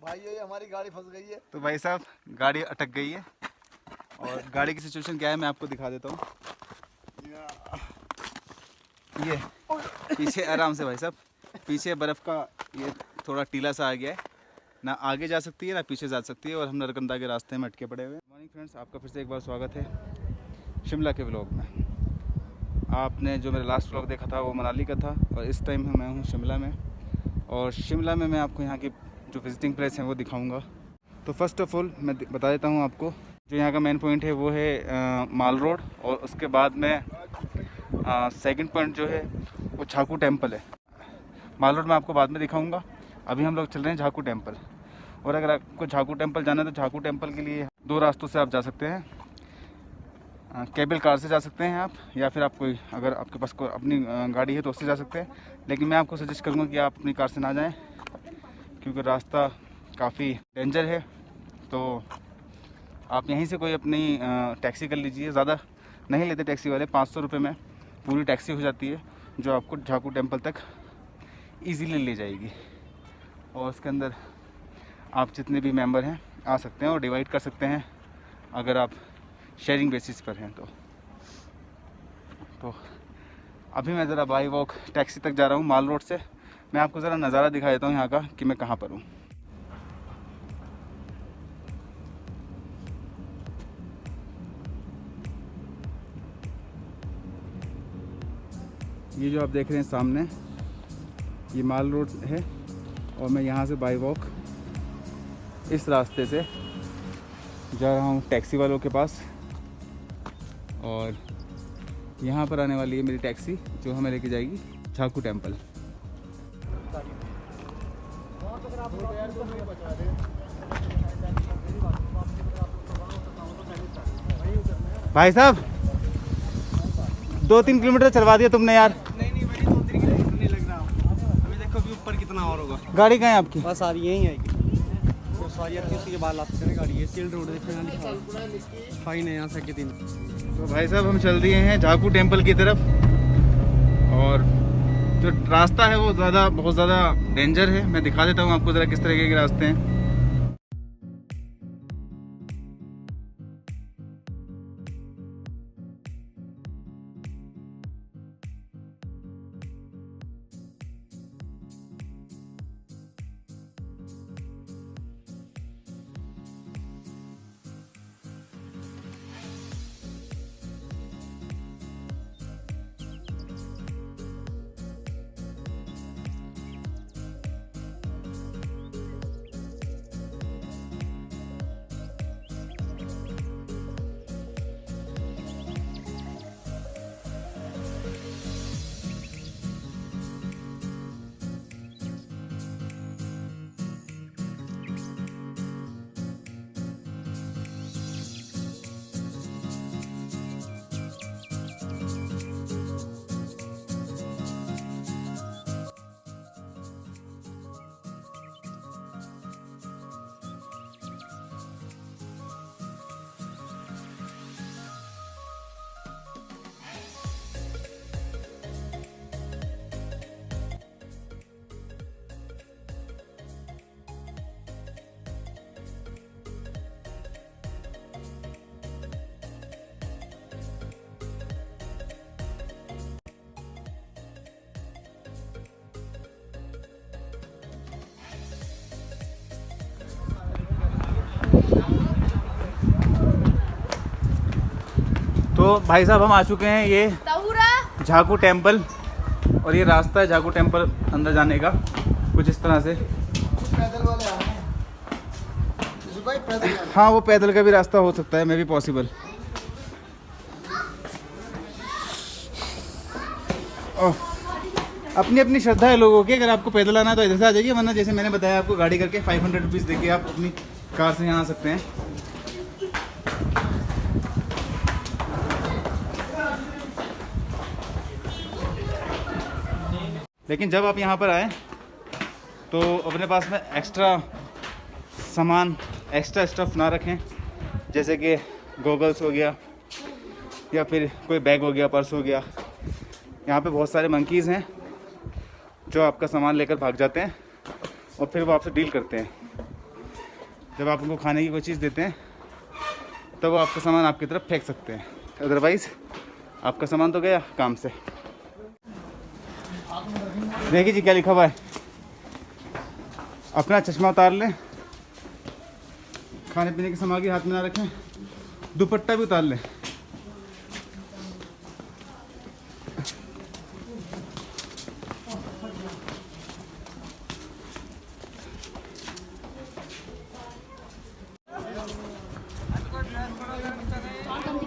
भाई ये हमारी गाड़ी फंस गई है। तो भाई साहब गाड़ी अटक गई है और गाड़ी की सिचुएशन क्या है मैं आपको दिखा देता हूँ। ये पीछे आराम से भाई साहब, पीछे बर्फ़ का ये थोड़ा टीला सा आ गया है, ना आगे जा सकती है ना पीछे जा सकती है और हम नरकंदा के रास्ते में अटके पड़े हुए हैं। मॉर्निंग फ्रेंड्स, आपका फिर से एक बार स्वागत है शिमला के व्लॉग में। आपने जो मेरा लास्ट व्लॉग देखा था वो मनाली का था और इस टाइम मैं हूँ शिमला में, और शिमला में मैं आपको यहाँ की जो विजिटिंग प्लेस हैं वो दिखाऊंगा। तो फर्स्ट ऑफ ऑल मैं बता देता हूँ आपको, जो यहाँ का मेन पॉइंट है वो है माल रोड, और उसके बाद में सेकंड पॉइंट जो है वो झाकू टेम्पल है। माल रोड मैं आपको बाद में दिखाऊंगा, अभी हम लोग चल रहे हैं झाकू टेम्पल। और अगर आपको झाकू टेम्पल जाना है तो झाकू टेम्पल के लिए दो रास्तों से आप जा सकते हैं। केबल कार से जा सकते हैं आप, या फिर आप कोई अगर आपके पास कोई अपनी गाड़ी है तो उससे जा सकते हैं। लेकिन मैं आपको सजेस्ट करूँगा कि आप अपनी कार से ना जाएं, क्योंकि रास्ता काफ़ी डेंजर है। तो आप यहीं से कोई अपनी टैक्सी कर लीजिए, ज़्यादा नहीं लेते टैक्सी वाले, 500 रुपये में पूरी टैक्सी हो जाती है जो आपको झाकू टेम्पल तक ईज़िली ले जाएगी। और उसके अंदर आप जितने भी मेंबर हैं आ सकते हैं और डिवाइड कर सकते हैं अगर आप शेयरिंग बेसिस पर हैं तो अभी मैं ज़रा बाई वॉक टैक्सी तक जा रहा हूँ माल रोड से। मैं आपको ज़रा नज़ारा दिखा देता हूँ यहाँ का कि मैं कहाँ पर हूँ। ये जो आप देख रहे हैं सामने, ये माल रोड है और मैं यहाँ से बाई वॉक इस रास्ते से जा रहा हूँ टैक्सी वालों के पास, और यहाँ पर आने वाली है मेरी टैक्सी जो हमें लेके जाएगी झाकू टेम्पल। भाई साहब 2-3 किलोमीटर चलवा दिया तुमने यार। नहीं भाई 2-3 किलोमीटर नहीं लग रहा। अभी देखो अभी ऊपर कितना और होगा। गाड़ी कहाँ है आपकी? बस आ रही यहीं आएगी तो सारी आती है, उसके बाद लाते हैं गाड़ी। ये सील्ड रोड देखो, फाइन है यहाँ से के दिन। तो भाई साहब हम चल दिए हैं झाकू टेम्पल की तरफ, और जो रास्ता है वो बहुत ज़्यादा डेंजर है। मैं दिखा देता हूँ आपको ज़रा किस तरीके के रास्ते हैं। तो भाई साहब हम आ चुके हैं ये झाकू टेम्पल, और ये रास्ता है झाकू टेम्पल अंदर जाने का कुछ इस तरह से। पैदल वाले आ रहे हैं। भाई पैदल हाँ वो पैदल का भी रास्ता हो सकता है, मे बी पॉसिबल। अपनी अपनी श्रद्धा है लोगों की। अगर आपको पैदल आना है तो इधर से आ जाइए, वरना जैसे मैंने बताया आपको गाड़ी करके 500 रुपीज़ देके आप अपनी कार से यहाँ आ सकते हैं। लेकिन जब आप यहाँ पर आए तो अपने पास में एक्स्ट्रा सामान, एक्स्ट्रा स्टफ़ ना रखें, जैसे कि गॉगल्स हो गया या फिर कोई बैग हो गया, पर्स हो गया। यहाँ पे बहुत सारे मंकीज़ हैं जो आपका सामान लेकर भाग जाते हैं और फिर वो आपसे डील करते हैं। जब आप उनको खाने की कोई चीज़ देते हैं तब वो आपका सामान आपकी तरफ फेंक सकते हैं, अदरवाइज़ आपका सामान तो गया काम से। देखिए जी क्या लिखा हुआ है, अपना चश्मा उतार लें, खाने पीने की सामग्री हाथ में ना रखें, दुपट्टा भी उतार लें।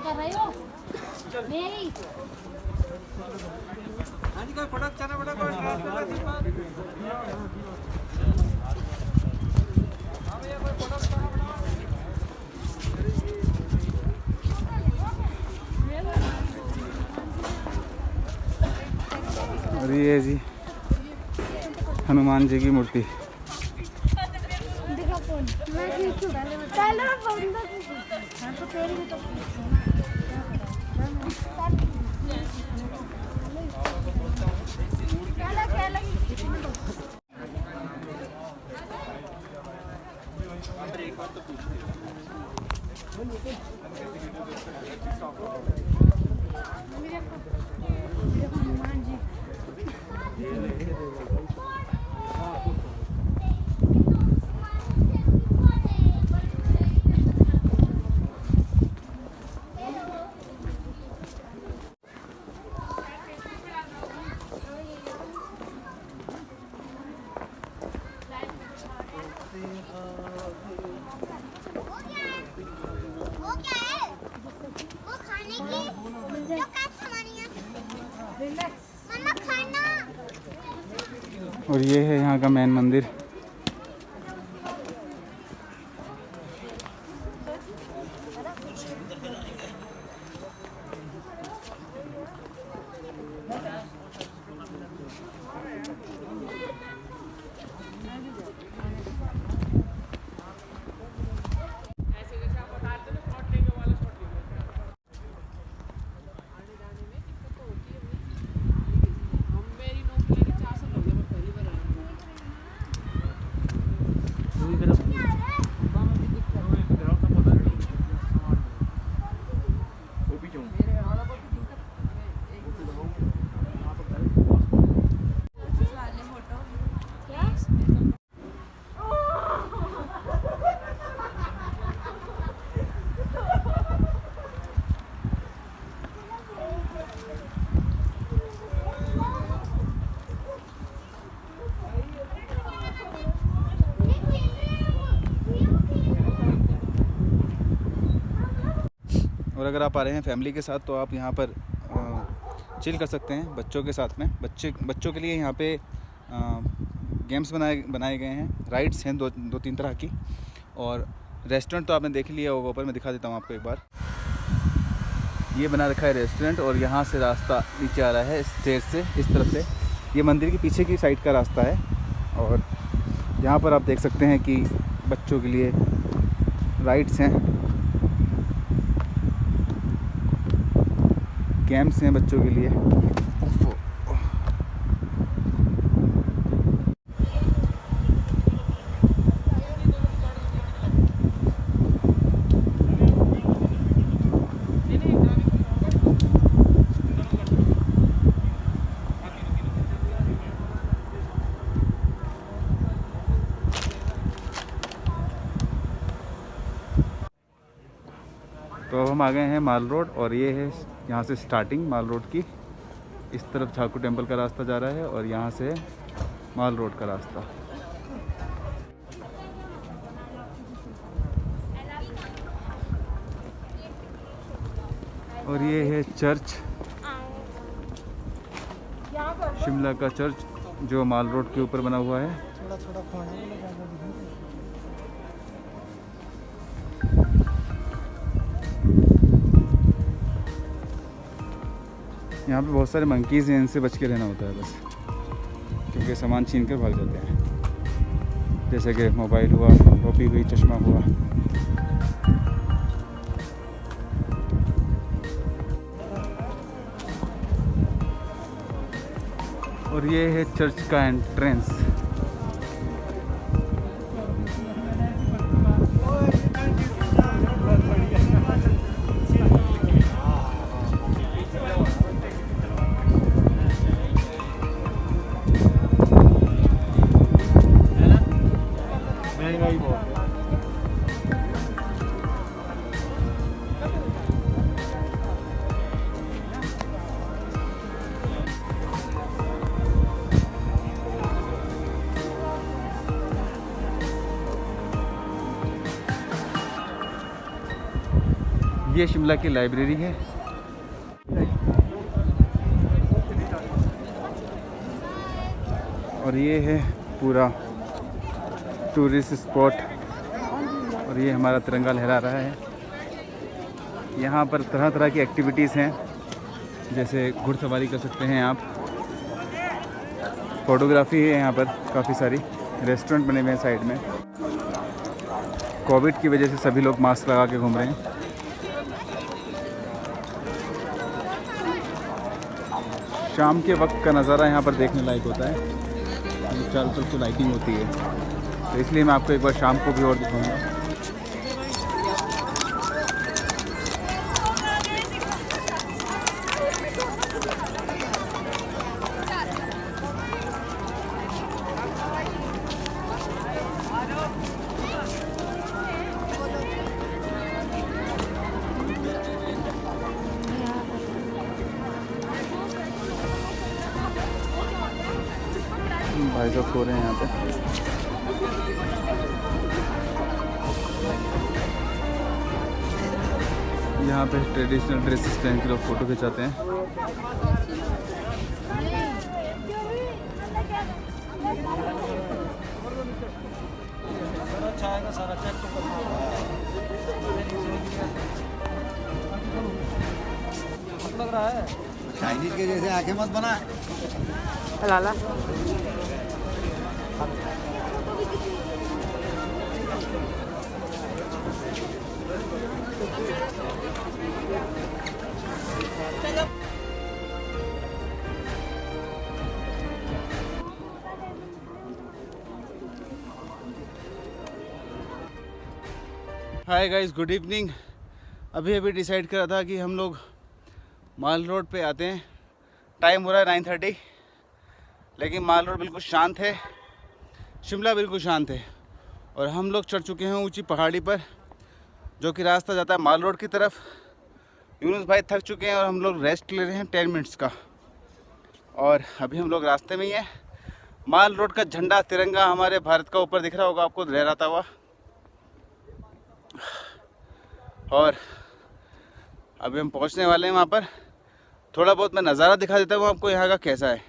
कर रहे हो मेरी और ये जी हनुमान जी की मूर्ति। और ये है यहाँ का मेन मंदिर। और अगर आप आ रहे हैं फैमिली के साथ तो आप यहाँ पर चिल कर सकते हैं बच्चों के साथ में। बच्चों के लिए यहाँ पे गेम्स बनाए गए हैं, राइड्स हैं दो तीन तरह की, और रेस्टोरेंट तो आपने देख लिया होगा ऊपर। मैं दिखा देता हूँ आपको एक बार। ये बना रखा है रेस्टोरेंट और यहाँ से रास्ता नीचे आ रहा है स्टेज से, इस तरफ से। ये मंदिर के पीछे की साइड का रास्ता है और यहाँ पर आप देख सकते हैं कि बच्चों के लिए राइड्स हैं, गेम्स हैं बच्चों के लिए। तो अब हम आ गए हैं माल रोड और ये है यहाँ से स्टार्टिंग माल रोड की। इस तरफ झाकू टेम्पल का रास्ता जा रहा है और यहाँ से माल रोड का रास्ता। और ये है चर्च, शिमला का चर्च जो माल रोड के ऊपर बना हुआ है। यहाँ पे बहुत सारे मंकीज़ हैं, इनसे बच के रहना होता है बस, क्योंकि सामान छीन कर भाग जाते हैं, जैसे कि मोबाइल हुआ, टोपी हुई, चश्मा हुआ। और ये है चर्च का एंट्रेंस। जगह ही बहुत है। ये शिमला की लाइब्रेरी है। और ये है पूरा टूरिस्ट स्पॉट। और ये हमारा तिरंगा लहरा रहा है। यहाँ पर तरह तरह की एक्टिविटीज़ हैं, जैसे घुड़सवारी कर सकते हैं आप, फोटोग्राफी है यहाँ पर काफ़ी सारी, रेस्टोरेंट बने हुए हैं साइड में। कोविड की वजह से सभी लोग मास्क लगा के घूम रहे हैं। शाम के वक्त का नज़ारा यहाँ पर देखने लायक होता है, चारों तरफ तो लाइटिंग होती है, तो इसलिए मैं आपको एक बार शाम को भी और दिखाऊंगा। भाई साहब सो रहे हैं यहाँ पे। यहाँ पे ट्रेडिशनल ड्रेसेस पहन के लोग फ़ोटो खिंचाते हैं। लग रहा है चाइनीज के जैसे आंखें मत बना। लाला हाय गाइस, गुड इवनिंग। अभी डिसाइड करा था कि हम लोग माल रोड पे आते हैं। टाइम हो रहा है 9:30, लेकिन माल रोड बिल्कुल शांत है, शिमला बिल्कुल शांत है। और हम लोग चढ़ चुके हैं ऊंची पहाड़ी पर, जो कि रास्ता जाता है माल रोड की तरफ। यूनुस भाई थक चुके हैं और हम लोग रेस्ट ले रहे हैं 10 मिनट्स का। और अभी हम लोग रास्ते में ही हैं। माल रोड का झंडा, तिरंगा हमारे भारत का ऊपर दिख रहा होगा आपको लहराता हुआ। और अभी हम पहुंचने वाले हैं वहाँ पर। थोड़ा बहुत मैं नज़ारा दिखा देता हूँ आपको यहाँ का कैसा है।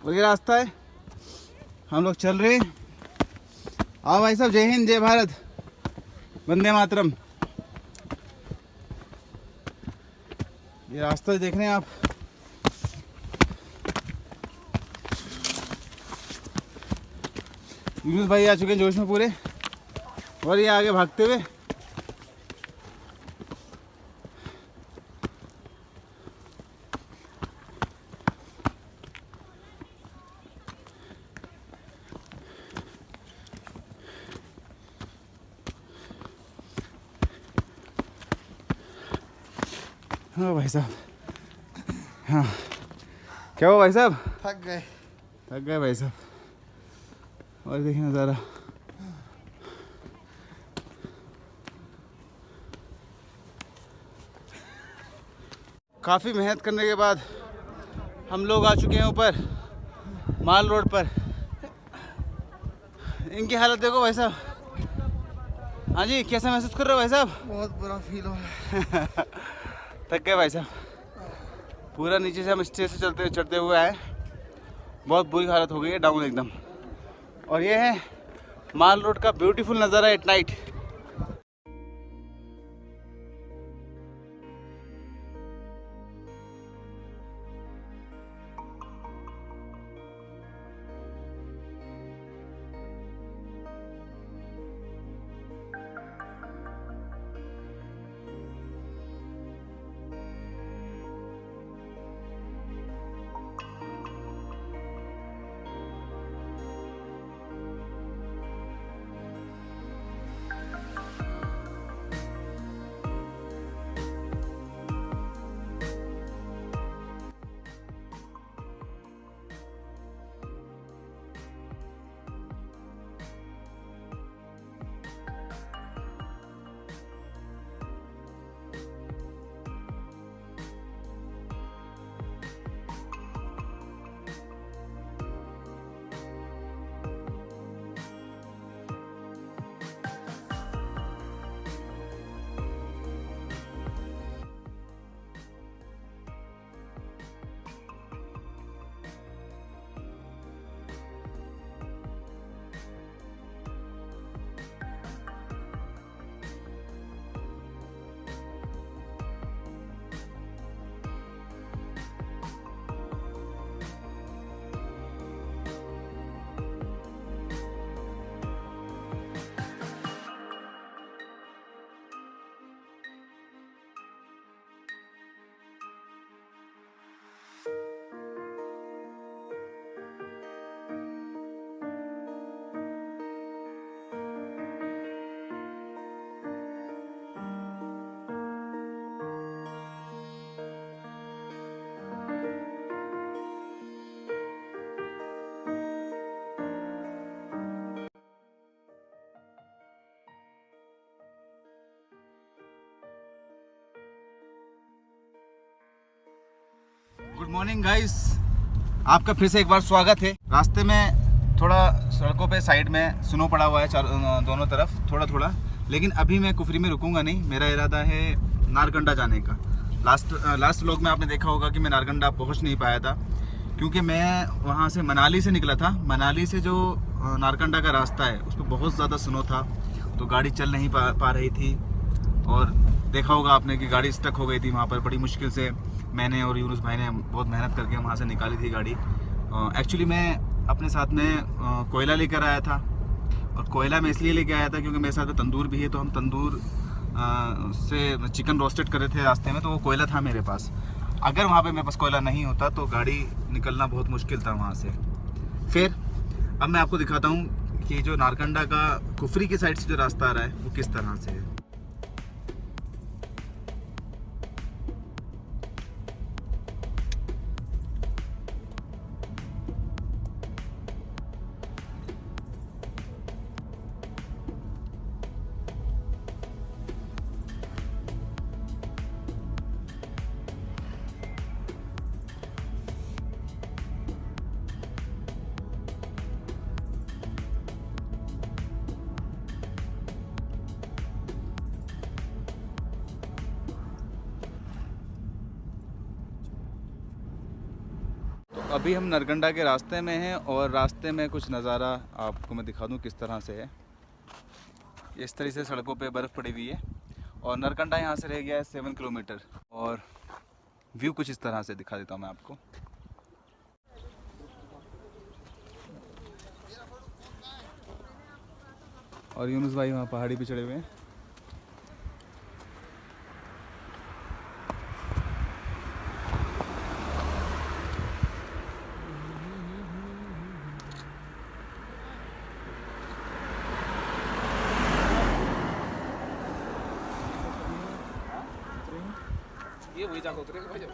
और ये रास्ता है, हम लोग चल रहे हैं। आओ भाई साहब, जय हिंद, जय भारत, वंदे मातरम। ये रास्ता देख रहे हैं आप। यूनुस भाई आ चुके हैं जोश में पूरे, और ये आगे भागते हुए। हाँ भाई साहब, हाँ क्या हुआ भाई साहब? थक गए। थक गए भाई साहब। और देखिए नज़ारा, काफ़ी मेहनत करने के बाद हम लोग आ चुके हैं ऊपर माल रोड पर। इनकी हालत देखो भाई साहब। हाँ जी, कैसा महसूस कर रहे हो भाई साहब? बहुत बुरा फील हो रहा है। थक गए भाई साहब। पूरा नीचे से हम स्टेज से चढ़ते हुए आए, बहुत बुरी हालत हो गई है, डाउन एकदम। और ये है माल रोड का ब्यूटीफुल नज़ारा at night. Good morning guys, आपका फिर से एक बार स्वागत है। रास्ते में थोड़ा सड़कों पे साइड में स्नो पड़ा हुआ है दोनों तरफ थोड़ा थोड़ा, लेकिन अभी मैं कुफरी में रुकूंगा नहीं। मेरा इरादा है नारकंडा जाने का। लास्ट व्लॉग में आपने देखा होगा कि मैं नारकंडा पहुंच नहीं पाया था क्योंकि मैं वहां से मनाली से निकला था। मनाली से जो नारकंडा का रास्ता है उस पर बहुत ज़्यादा स्नो था, तो गाड़ी चल नहीं पा रही थी। और देखा होगा आपने कि गाड़ी स्टक हो गई थी वहाँ पर। बड़ी मुश्किल से मैंने और यूनुस भाई ने बहुत मेहनत करके वहाँ से निकाली थी गाड़ी। एक्चुअली मैं अपने साथ में कोयला लेकर आया था, और कोयला मैं इसलिए लेके आया था क्योंकि मेरे साथ में तंदूर भी है, तो हम तंदूर से चिकन रोस्टेड कर रहे थे रास्ते में, तो वो कोयला था मेरे पास। अगर वहाँ पे मेरे पास कोयला नहीं होता तो गाड़ी निकलना बहुत मुश्किल था वहाँ से। फिर अब मैं आपको दिखाता हूँ कि जो नारकंडा का कुफरी की साइड से जो रास्ता आ रहा है वो किस तरह से है। अभी हम नरकंडा के रास्ते में हैं और रास्ते में कुछ नज़ारा आपको मैं दिखा दूं किस तरह से है। इस तरह से सड़कों पे बर्फ़ पड़ी हुई है और नरकंडा यहाँ से रह गया है 7 किलोमीटर। और व्यू कुछ इस तरह से दिखा देता हूँ मैं आपको। और यूनुस भाई वहाँ पहाड़ी पे चढ़े हुए हैं। ये वही जाकर उतरेगा भाई।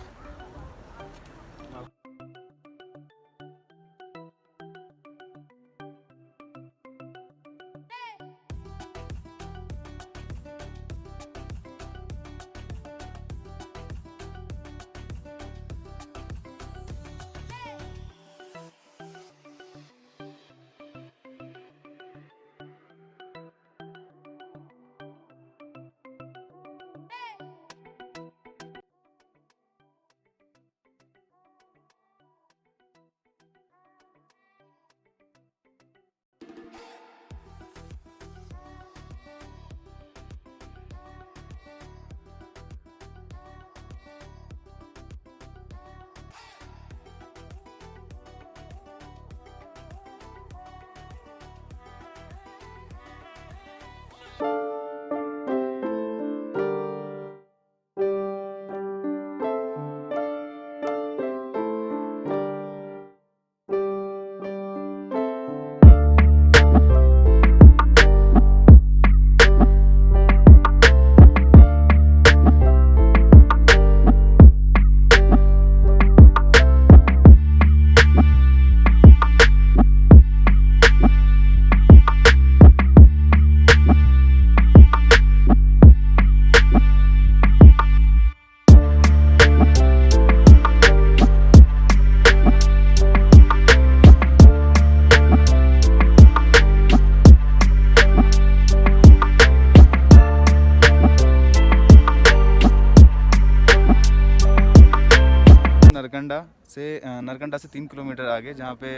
नरकंडा से 3 किलोमीटर आगे जहाँ पे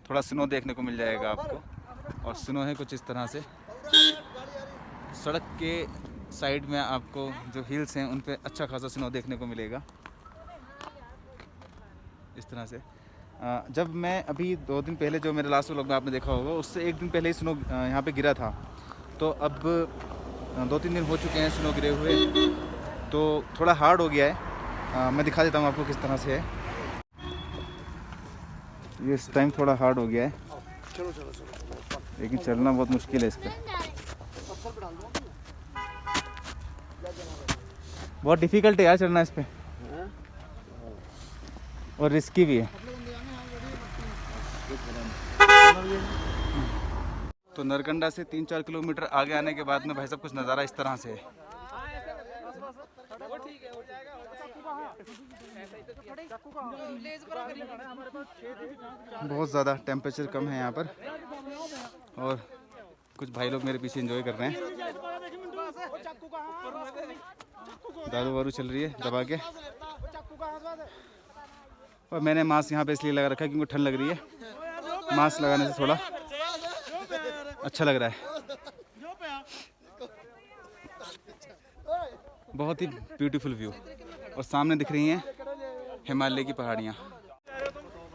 थोड़ा स्नो देखने को मिल जाएगा आपको। और स्नो है कुछ इस तरह से। सड़क के साइड में आपको जो हिल्स हैं उन पे अच्छा खासा स्नो देखने को मिलेगा इस तरह से। जब मैं अभी 2 दिन पहले जो मेरे लास्ट व्लॉग में आपने देखा होगा उससे 1 दिन पहले ही स्नो यहाँ पे गिरा था, तो अब 2-3 दिन हो चुके हैं स्नो गिरे हुए, तो थोड़ा हार्ड हो गया है। मैं दिखा देता हूँ आपको किस तरह से है। ये इस टाइम थोड़ा हार्ड हो गया है, लेकिन चलना बहुत मुश्किल है इस पर। बहुत डिफ़िकल्ट है यार चलना इस पर, और रिस्की भी है। तो नरकंडा से 3-4 किलोमीटर आगे आने के बाद में भाई साहब कुछ नज़ारा इस तरह से है। बहुत ज़्यादा टेम्परेचर कम है यहाँ पर और कुछ भाई लोग मेरे पीछे एंजॉय कर रहे हैं। दारू वारू चल रही है दबा के। और मैंने मास्क यहाँ पे इसलिए लगा रखा है क्योंकि ठंड लग रही है। मास्क लगाने से थोड़ा अच्छा लग रहा है। बहुत ही ब्यूटीफुल व्यू और सामने दिख रही हैं हिमालय की पहाड़ियाँ।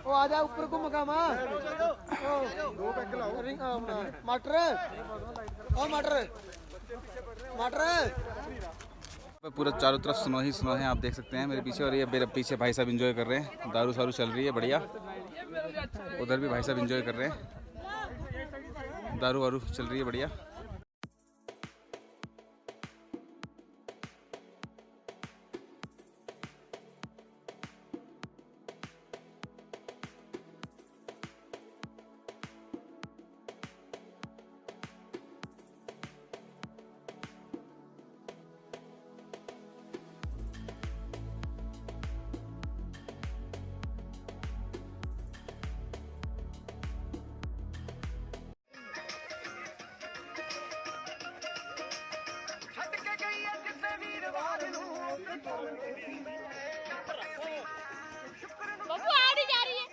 ओ आ जा ऊपर को मकामा। मटर और मटर पूरा चारों तरफ स्नो ही स्नो है, आप देख सकते हैं मेरे पीछे। और ये मेरे पीछे भाई साहब एंजॉय कर रहे हैं, दारू सारू चल रही है बढ़िया। उधर भी भाई साहब एंजॉय कर रहे हैं, दारू वारू चल रही है बढ़िया। बब्बू आड़ी जा रही है।